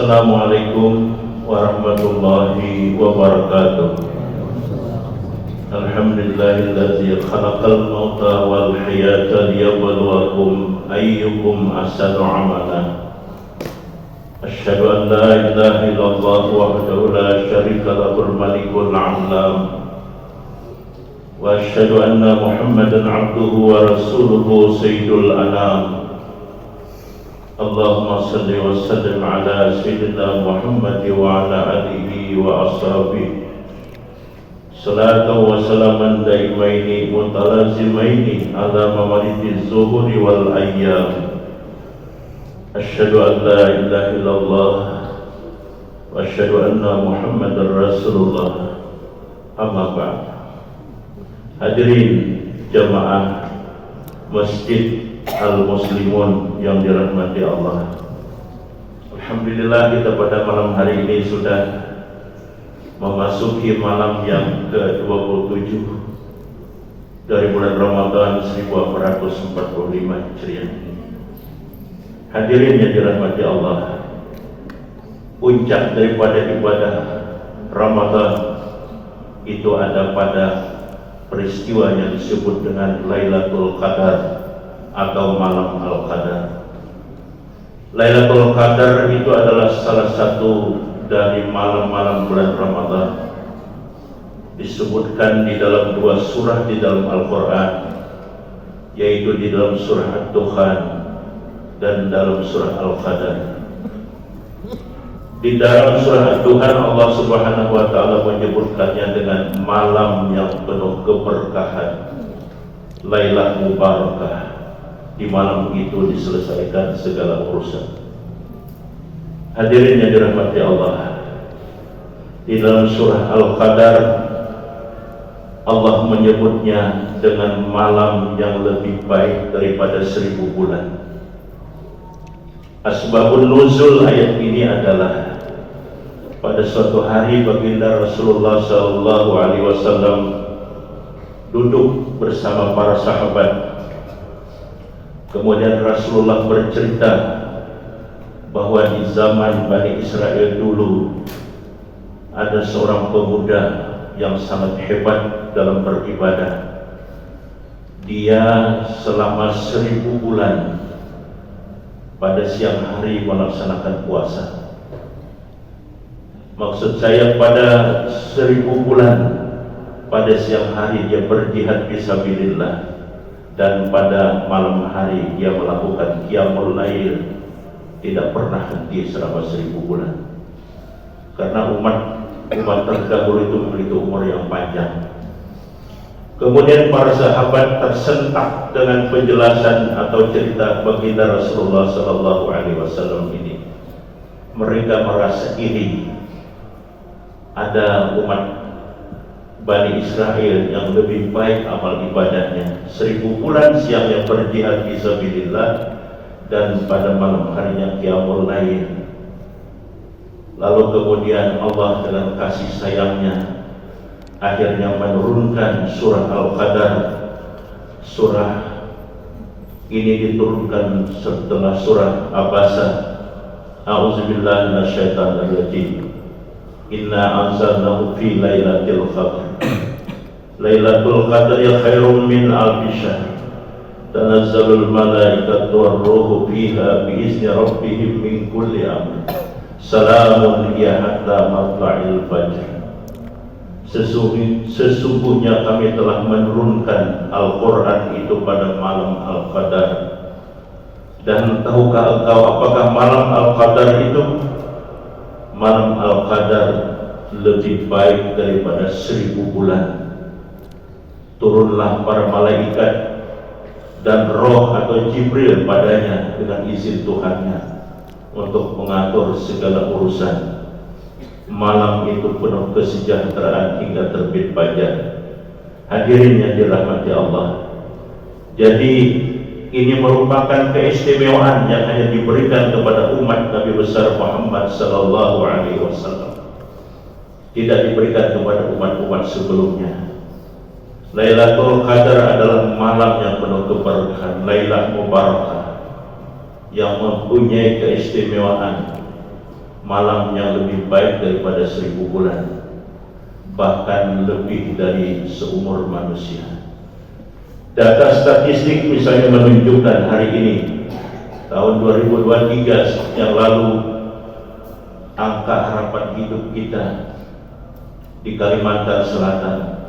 Assalamualaikum warahmatullahi wabarakatuh. Alhamdulillahilladzi khalaqal mauta wal hayata liyabluwakum ayyukum ahsanu amala. Asyhadu an la ilaha illallah wahdahu la syarika lahul malikul a'lam. Wa asyhadu anna Muhammadan abduhu wa rasuluhu sayyidul anam. Allahumma salli wa sallim ala sayyidina Muhammad wa ala alihi wa ashabihi salatan wa salaman daimaini mutalazimaini ala mawaridi zuhuri wal ayyam. Asyhadu an la ilaha illallah wa asyhadu anna Muhammadar Rasulullah. Amma ba'd. Hadirin jamaah Masjid Al-Muslimun yang dirahmati Allah, alhamdulillah kita pada malam hari ini sudah memasuki malam yang ke-27 dari bulan Ramadan 1445 Hijriah. Hadirin yang dirahmati Allah, puncak daripada ibadah Ramadan itu ada pada peristiwa yang disebut dengan Lailatul Qadar atau malam Al-Qadar. Lailatul Qadar itu adalah salah satu dari malam-malam bulan Ramadan. Disebutkan di dalam dua surah di dalam Al-Quran, yaitu di dalam surah Ad-Dukhan dan dalam surah Al-Qadar. Di dalam surah Ad-Dukhan Allah Subhanahu wa taala menyebutkannya dengan malam yang penuh keberkahan, Lailah Mubarakah. Di malam itu diselesaikan segala urusan. Hadirin yang dirahmati Allah, di dalam surah Al-Qadar Allah menyebutnya dengan malam yang lebih baik daripada 1000 bulan. Asbabun nuzul ayat ini adalah pada suatu hari baginda Rasulullah SAW duduk bersama para sahabat. Kemudian Rasulullah bercerita bahwa di zaman Bani Israel dulu ada seorang pemuda yang sangat hebat dalam beribadah. Dia selama 1000 bulan pada siang hari melaksanakan puasa. Maksud saya pada 1000 bulan pada siang hari dia berjihad fisabilillah, dan pada malam hari dia melakukan qiyamul lail, tidak pernah henti selama 1000 bulan. Karena umat terdahulu itu memiliki umur yang panjang. Kemudian para sahabat tersentak dengan penjelasan atau cerita baginda Rasulullah SAW ini. Mereka merasa iri ada umat Bani Israel yang lebih baik amal ibadahnya, 1000 bulan siang yang berjihad fisabilillah dan pada malam harinya qiyamul lail. Lalu kemudian Allah dengan kasih sayangnya akhirnya menurunkan surah Al-Qadar. Surah ini diturunkan setelah surah Abasa. A'udzubillahi minasyaitonirrajim. Inna anzalnahu fi lailatul qadr. Lailatul qadri khairum min alfi syahr. Tanazzalul malaikatu war-ruhu fiha biizni rabbihim min kulli amr. Salamun hiya hatta matla'il fajr. Sesungguhnya kami telah menurunkan Al-Quran itu pada malam Al-Qadar. Dan tahukah engkau apakah malam Al-Qadar itu? Malam Al-Qadar lebih baik daripada 1000 bulan. Turunlah para malaikat dan roh atau Jibril padanya dengan izin Tuhannya untuk mengatur segala urusan. Malam itu penuh kesejahteraan hingga terbit fajar. Hadirin yang dirahmati Allah, jadi ini merupakan keistimewaan yang hanya diberikan kepada umat Nabi besar Muhammad sallallahu alaihi wasallam. Tidak diberikan kepada umat-umat sebelumnya. Lailatul Qadar adalah malam yang penuh keberkahan, Lailah Mubarakah, yang mempunyai keistimewaan malam yang lebih baik daripada 1000 bulan, bahkan lebih dari seumur manusia. Data statistik misalnya menunjukkan hari ini, tahun 2023 yang lalu, angka harapan hidup kita di Kalimantan Selatan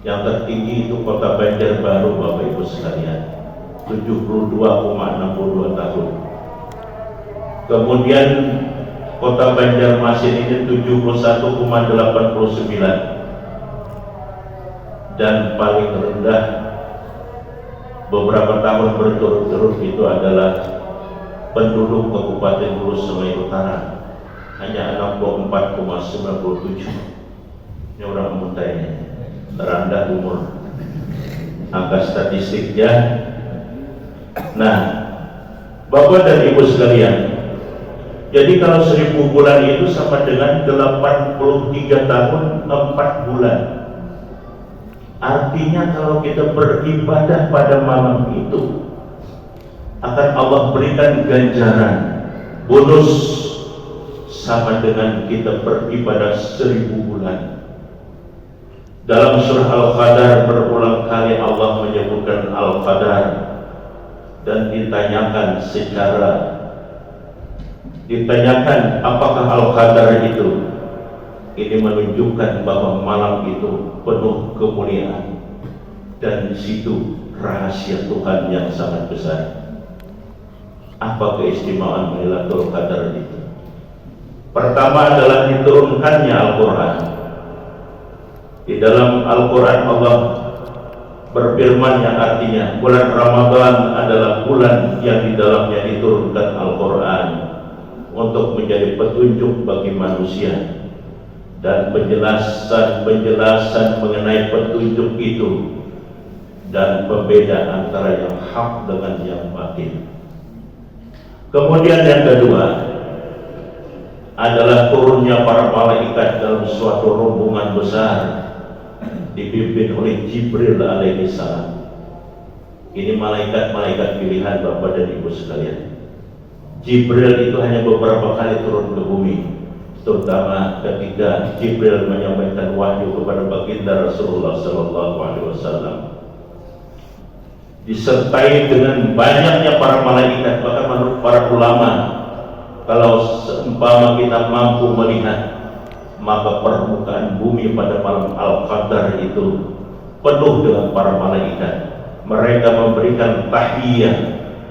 yang tertinggi itu Kota Banjarbaru, Bapak Ibu sekalian, 72,62 tahun. Kemudian Kota Banjarmasin ini 71,89, dan paling rendah beberapa tahun berturut-turut itu adalah penduduk Kabupaten Hulu Sungai Utara, hanya 64,97. Ini orang muda ini, terendah umur, angka statistiknya. Nah, Bapak dan Ibu sekalian, jadi kalau 1000 bulan itu sama dengan 83 tahun 4 bulan. Artinya kalau kita beribadah pada malam itu, akan Allah berikan ganjaran bonus sama dengan kita beribadah 1000 bulan. Dalam surah Al-Qadar berulang kali Allah menyebutkan Al-Qadar, dan ditanyakan apakah Al-Qadar itu. Ini menunjukkan bahwa malam itu penuh kemuliaan, dan di situ rahasia Tuhan yang sangat besar. Apa keistimewaan Lailatul Qadar itu? Pertama adalah diturunkannya Al-Quran. Di dalam Al-Quran Allah berfirman yang artinya bulan Ramadan adalah bulan yang di dalamnya diturunkan Al-Quran untuk menjadi petunjuk bagi manusia, dan penjelasan mengenai petunjuk itu dan pembeda antara yang hak dengan yang batil. Kemudian yang kedua adalah turunnya para malaikat dalam suatu rombongan besar dipimpin oleh Jibril alaihi salam. Ini malaikat-malaikat pilihan Bapak dan Ibu sekalian. Jibril itu hanya beberapa kali turun ke bumi, terutama ketika Jibril menyampaikan wahyu kepada baginda Rasulullah SAW, disertai dengan banyaknya para malaikat. Bahkan menurut para ulama, kalau seumpama kita mampu melihat, maka permukaan bumi pada malam Al-Qadar itu penuh dengan para malaikat. Mereka memberikan tahiyah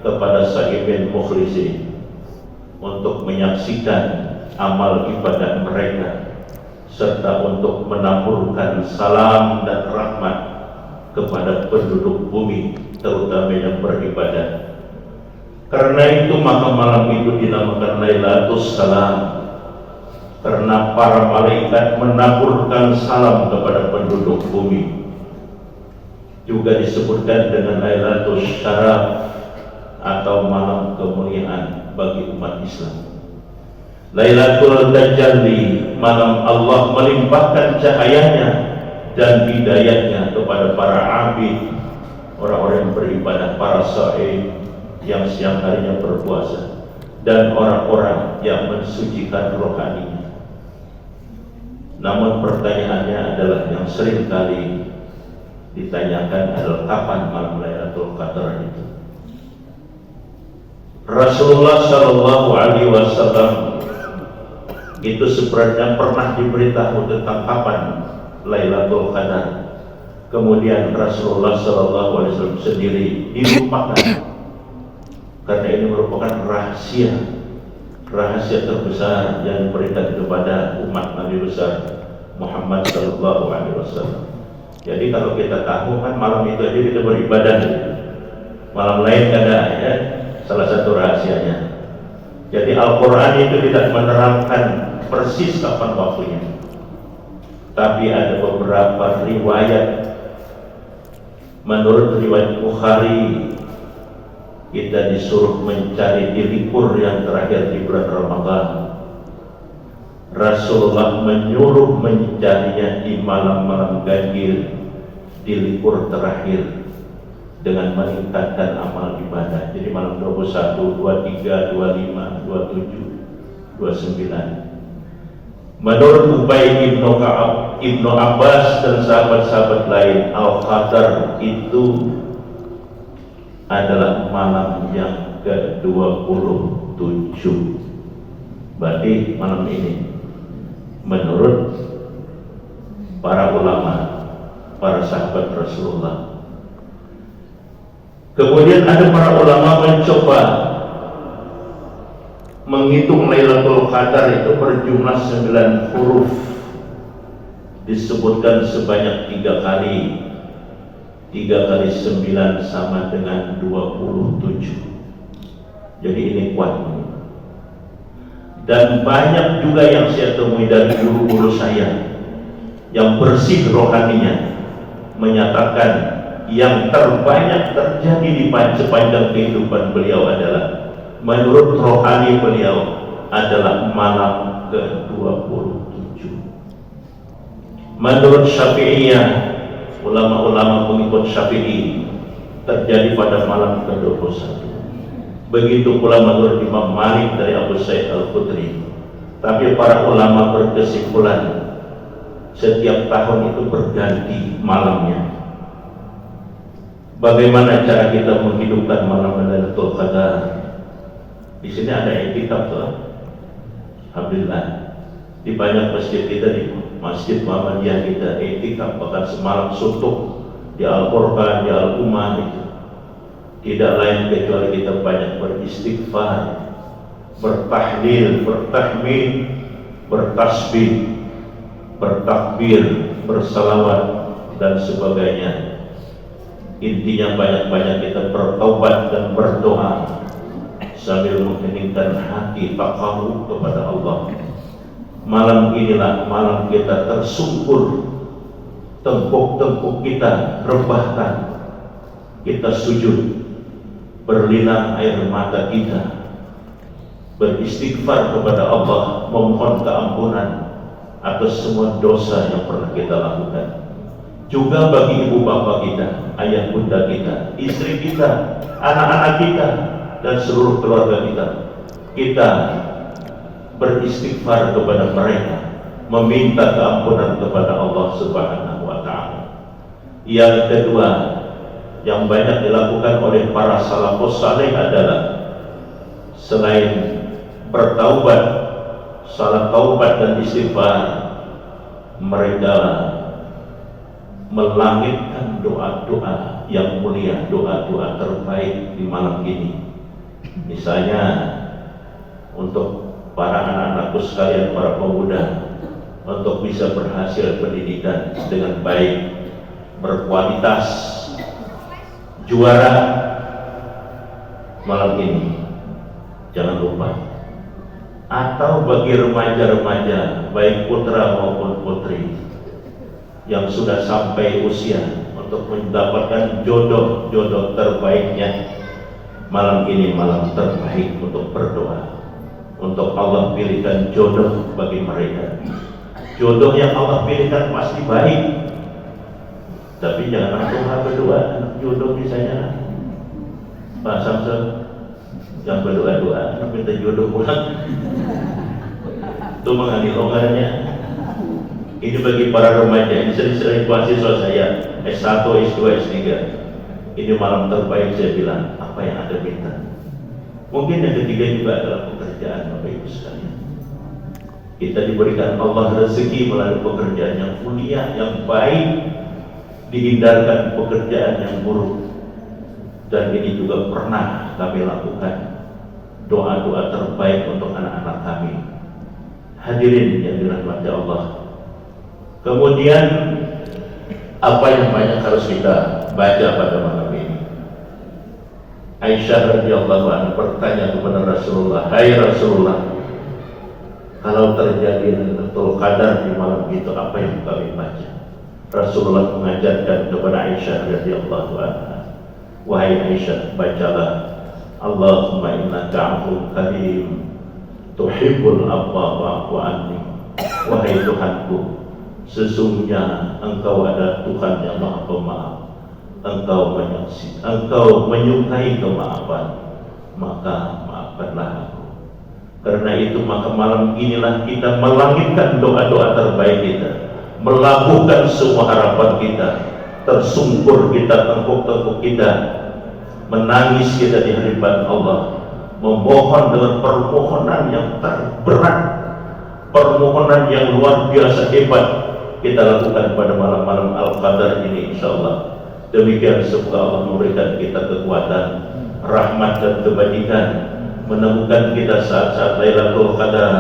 kepada sahibin mukhlisin untuk menyaksikan amal ibadah mereka, serta untuk menaburkan salam dan rahmat kepada penduduk bumi, terutama yang beribadah. Karena itu maka malam itu dinamakan Lailatul Salam, karena para malaikat menaburkan salam kepada penduduk bumi. Juga disebutkan dengan Lailatul Syaraf atau malam kemuliaan bagi umat Islam. Lailatul Tajalli, malam Allah melimpahkan cahayanya dan hidayahnya kepada para abid, orang-orang yang beribadah, para shaim yang siang harinya berpuasa, dan orang-orang yang mensucikan rohaninya. Namun pertanyaannya adalah yang sering kali ditanyakan adalah kapan malam Lailatul Qadar itu. Rasulullah Shallallahu Alaihi Wasallam itu sebenarnya pernah diberitahu tentang kapan Lailatul Qadar. Kemudian Rasulullah Shallallahu Alaihi Wasallam sendiri dilupakan, karena ini merupakan rahasia terbesar yang diberikan kepada umat Nabi besar Muhammad Shallallahu Alaihi Wasallam. Jadi kalau kita tahu kan malam itu aja kita beribadah, malam lain kada ya, salah satu rahasianya. Jadi Al-Quran itu tidak menerangkan persis kapan waktunya, tapi ada beberapa riwayat. Menurut riwayat Bukhari, kita disuruh mencari di libur yang terakhir di bulan Ramadan. Rasulullah menyuruh mencarinya di malam-malam ganjil, di libur terakhir, dengan meningkatkan amal ibadah. Jadi malam 21, 23, 25, 27 29. Menurut Ubay ibnu Ka'ab, Ibnu Abbas dan sahabat-sahabat lain, Al-Qadar itu adalah malam yang ke-27. Berarti malam ini menurut para ulama, para sahabat Rasulullah. Kemudian ada para ulama mencoba menghitung Lailatul Qadar itu berjumlah 9 huruf, disebutkan sebanyak 3 kali. 3 kali 9 sama dengan 27. Jadi ini kuat. Dan banyak juga yang saya temui dari guru-guru saya yang bersih rohaninya menyatakan yang terbanyak terjadi di sepanjang kehidupan beliau adalah, menurut rohani beliau, adalah malam ke-27. Menurut Syafi'iyah, ulama-ulama pengikut Syafi'i, terjadi pada malam ke-21. Begitu pula menurut Imam Malik dari Abu Sa'id Al-Khudri. Tapi para ulama berkesimpulan setiap tahun itu berganti malamnya. Bagaimana cara kita menghidupkan malam Lailatul Qadar? Di sini ada i'tikaf tuh. Alhamdulillah. Di banyak masjid kita, di Masjid Muhammadiyah kita i'tikaf bahkan semalam suntuk di Al-Qur'an, di Al-Ummah itu. Tidak lain kecuali kita banyak beristighfar, bertahlil, bertahmid, bertasbih, bertakbir, bersalawat dan sebagainya. Intinya banyak-banyak kita bertaubat dan berdoa sambil mengheningkan hati taqarrub kepada Allah. Malam inilah malam kita tersungkur, tengkuk-tengkuk kita rebahkan, kita sujud, berlinang air mata kita, beristighfar kepada Allah, memohon keampunan atas semua dosa yang pernah kita lakukan. Juga bagi ibu bapak kita, ayah bunda kita, istri kita, anak-anak kita, dan seluruh keluarga kita, kita beristighfar kepada mereka, meminta keampunan kepada Allah Subhanahu wa Ta'ala. Yang kedua, yang banyak dilakukan oleh para salafus saleh adalah selain bertaubat, salat taubat dan istighfar, mereka melangitkan doa-doa yang mulia, doa-doa terbaik di malam ini. Misalnya untuk para anak-anakku sekalian, para pemuda, untuk bisa berhasil pendidikan dengan baik, berkualitas, juara malam ini, jangan lupa. Atau bagi remaja-remaja, baik putra maupun putri, yang sudah sampai usia untuk mendapatkan jodoh terbaiknya, malam ini malam terbaik untuk berdoa, untuk Allah pilihkan jodoh bagi mereka. Jodoh yang Allah pilihkan pasti baik, tapi jangan langsung berdua jodoh. Misalnya Pak Samsul, jangan berdoa-doa minta jodoh pulang, itu mengambil longgarnya. Ini bagi para remaja, ini sering mahasiswa saya S1, S2, S3. Ini malam terbaik, saya bilang, apa yang Anda minta? Mungkin yang ketiga juga adalah pekerjaan, Bapak Ibu sekalian. Kita diberikan Allah rezeki melalui pekerjaan yang mulia, yang baik, dihindarkan pekerjaan yang buruk. Dan ini juga pernah kami lakukan doa-doa terbaik untuk anak-anak kami. Hadirin yang dirahmati Allah. Kemudian apa yang banyak harus kita baca pada malam ini? Aisyah radhiyallahu anha bertanya kepada Rasulullah, "Hai Rasulullah, kalau terjadi Lailatul Qadar di malam itu, apa yang kami baca?" Rasulullah mengajarkan kepada Aisyah radhiyallahu anha, "Wahai Aisyah, bacalah Allahumma innaka 'afuwwun karim tuhibbul 'afwa fa'fu anni." Wahai Tuhanku, sesungguhnya Engkau adalah Tuhan yang Maha Pemaaf, Engkau menyukai kemaafan, maka maafkanlah aku. Karena itu maka malam inilah kita melangitkan doa-doa terbaik kita, melabuhkan semua harapan kita, tersungkur kita, tengkuk-tengkuk kita, menangis kita di hadapan Allah, memohon dengan permohonan yang terberat, permohonan yang luar biasa hebat kita lakukan pada malam-malam Al-Qadar ini, insyaallah. Demikian semoga Allah memberikan kita kekuatan, rahmat dan kebajikan, menemukan kita saat-saat Lailatul Qadar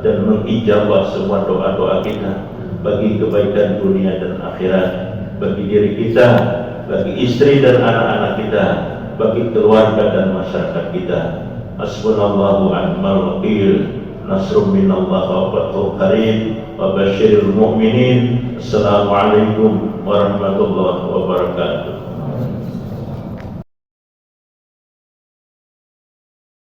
dan mengijabah semua doa-doa kita bagi kebaikan dunia dan akhirat, bagi diri kita, bagi istri dan anak-anak kita, bagi keluarga dan masyarakat kita. Hasbunallahu wa ni'mal wakil. Nasrun minallah wa fathun qarib wa basyiril mu'minin. Assalamualaikum warahmatullahi wabarakatuh.